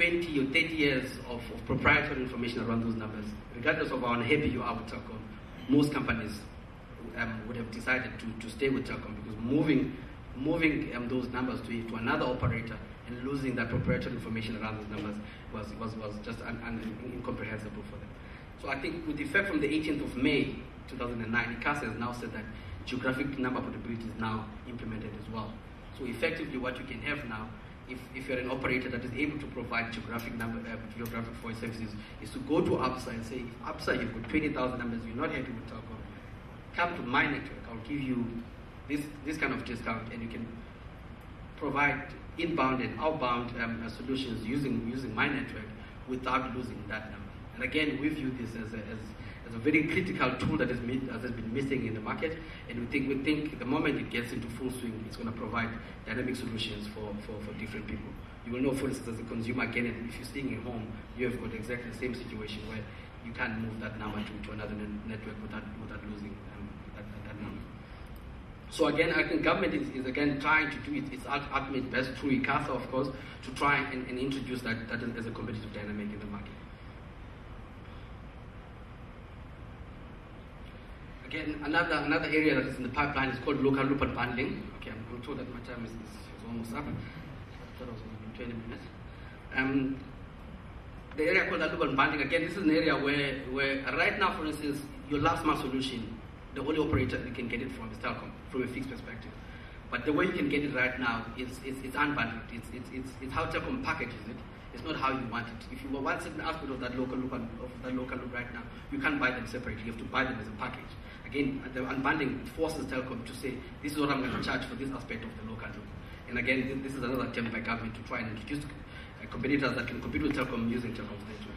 20 or 30 years of proprietary information around those numbers. Regardless of how unhappy you are with Telkom, most companies would have decided to stay with Telkom, because moving those numbers to another operator and losing that proprietary information around those numbers was just incomprehensible for them. So I think with effect from the 18th of May 2009, ICASA has now said that geographic number portability is now implemented as well. So effectively what you can have now, if you're an operator that is able to provide geographic voice services, is to go to ABSA and say, if ABSA, you've got 20,000 numbers, you're not happy with Telkom, come to my network, I'll give you this kind of discount, and you can provide inbound and outbound solutions using my network without losing that number. And again, we view this as a very critical tool that has been missing in the market, and we think the moment it gets into full swing, it's going to provide dynamic solutions for different people. You will know, for instance, as a consumer, again, if you're staying at home, you have got exactly the same situation where you can't move that number to another network without losing that number. So again, I think government is again trying to do its ultimate best through ICASA, of course, to try and introduce that as a competitive dynamic in the market. Again, another area that is in the pipeline is called local loop unbundling. Okay, I'm told that my time is almost up. I thought it was going to be 20 minutes. The area called loop unbundling, again, this is an area where right now, for instance, your last mile solution, the only operator you can get it from is Telkom, from a fixed perspective. But the way you can get it right now is unbundled. It's how Telkom packages it. It's not how you want it. If you want certain aspect of that local loop right now, you can't buy them separately. You have to buy them as a package. Again, the unbundling forces Telkom to say, this is what I'm going to charge for this aspect of the local loop. And again, this is another attempt by government to try and introduce competitors that can compete with Telkom using Telkom's network.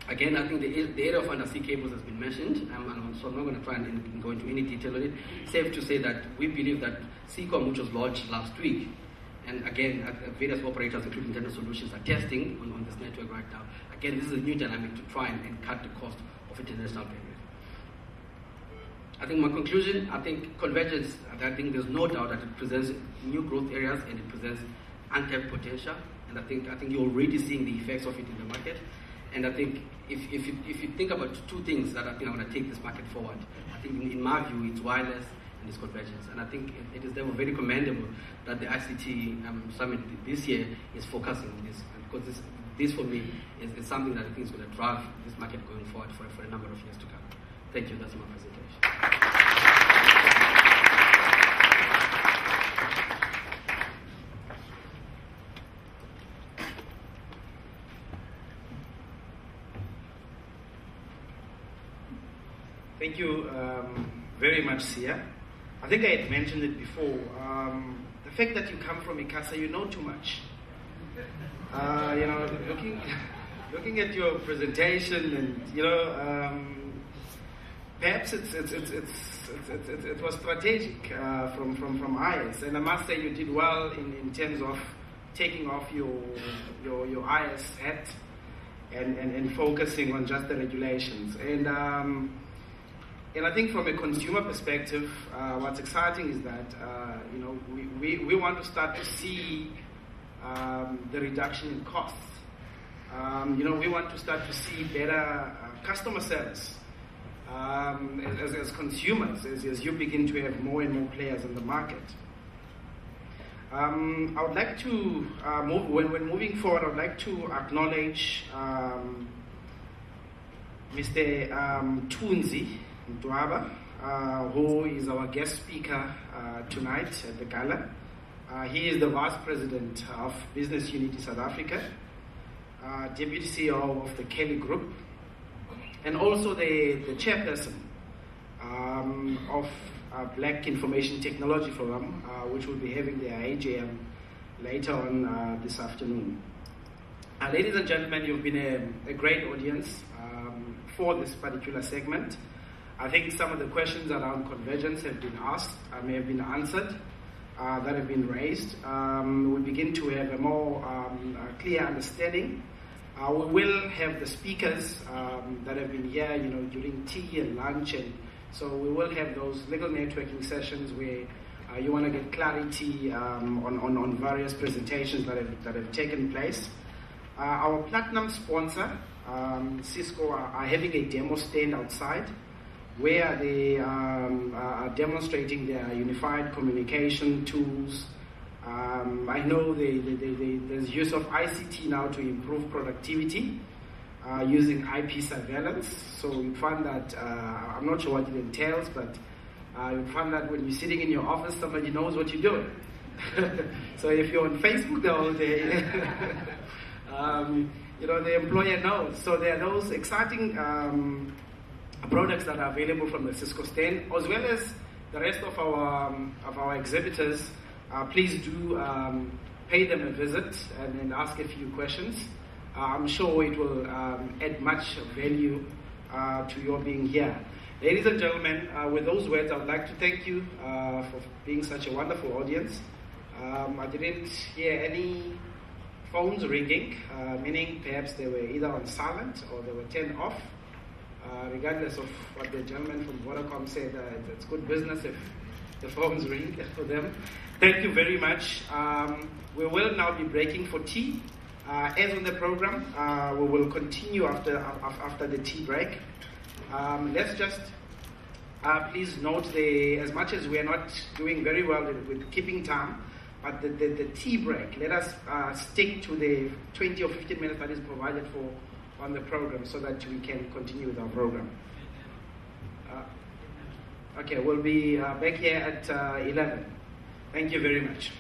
Again, I think the area of undersea cables has been mentioned, so I'm not going to try and go into any detail on it. Safe to say that we believe that CCOM, which was launched last week, and again, various operators, including Nintendo Solutions, are testing on this network right now. Again, this is a new dynamic to try and cut the cost of international payments. I think my conclusion, I think convergence, I think there's no doubt that it presents new growth areas and it presents untapped potential. And I think you're already seeing the effects of it in the market. And I think if you think about two things that I think are going to take this market forward, I think in my view, it's wireless and it's convergence. And I think it is therefore very commendable that the ICT Summit this year is focusing on this, because this for me is something that I think is going to drive this market going forward for a number of years to come. Thank you. That's my presentation. Thank you very much, Sia. I think I had mentioned it before. The fact that you come from ICASA, you know too much. Looking at your presentation, and perhaps it was strategic from IS, and I must say you did well in terms of taking off your IS hat and focusing on just the regulations. And I think from a consumer perspective, what's exciting is that we want to start to see the reduction in costs. We want to start to see better customer service as consumers, as you begin to have more and more players in the market. I would like to when moving forward, I would like to acknowledge Mr. Tunzi Ndwaba, who is our guest speaker tonight at the gala. He is the Vice President of Business Unity South Africa, Deputy CEO of the Kelly Group, and also the chairperson of Black Information Technology Forum, which will be having their AGM later on this afternoon. Ladies and gentlemen, you've been a great audience for this particular segment. I think some of the questions around convergence have been asked, may have been answered, that have been raised. We begin to have a more clear understanding. We will have the speakers that have been here, during tea and lunch, and so we will have those legal networking sessions where you want to get clarity on various presentations that have taken place. Our platinum sponsor, Cisco, are having a demo stand outside where they are demonstrating their unified communication tools. I know there's use of ICT now to improve productivity using IP surveillance. So you find that, I'm not sure what it entails, but you find that when you're sitting in your office, somebody knows what you're doing. So if you're on Facebook the whole day, the employer knows. So there are those exciting products that are available from the Cisco stand, as well as the rest of our exhibitors. Please do pay them a visit and ask a few questions. I'm sure it will add much value to your being here. Ladies and gentlemen, with those words, I would like to thank you for being such a wonderful audience. I didn't hear any phones ringing, meaning perhaps they were either on silent or they were turned off. Regardless of what the gentleman from Vodacom said, it's good business if the phones ring for them. Thank you very much. We will now be breaking for tea. As on the program, we will continue after the tea break. Let's just please note, as much as we are not doing very well with keeping time, but the tea break, let us stick to the 20 or 15 minutes that is provided for on the program so that we can continue with our program. Okay, we'll be back here at 11. Thank you very much.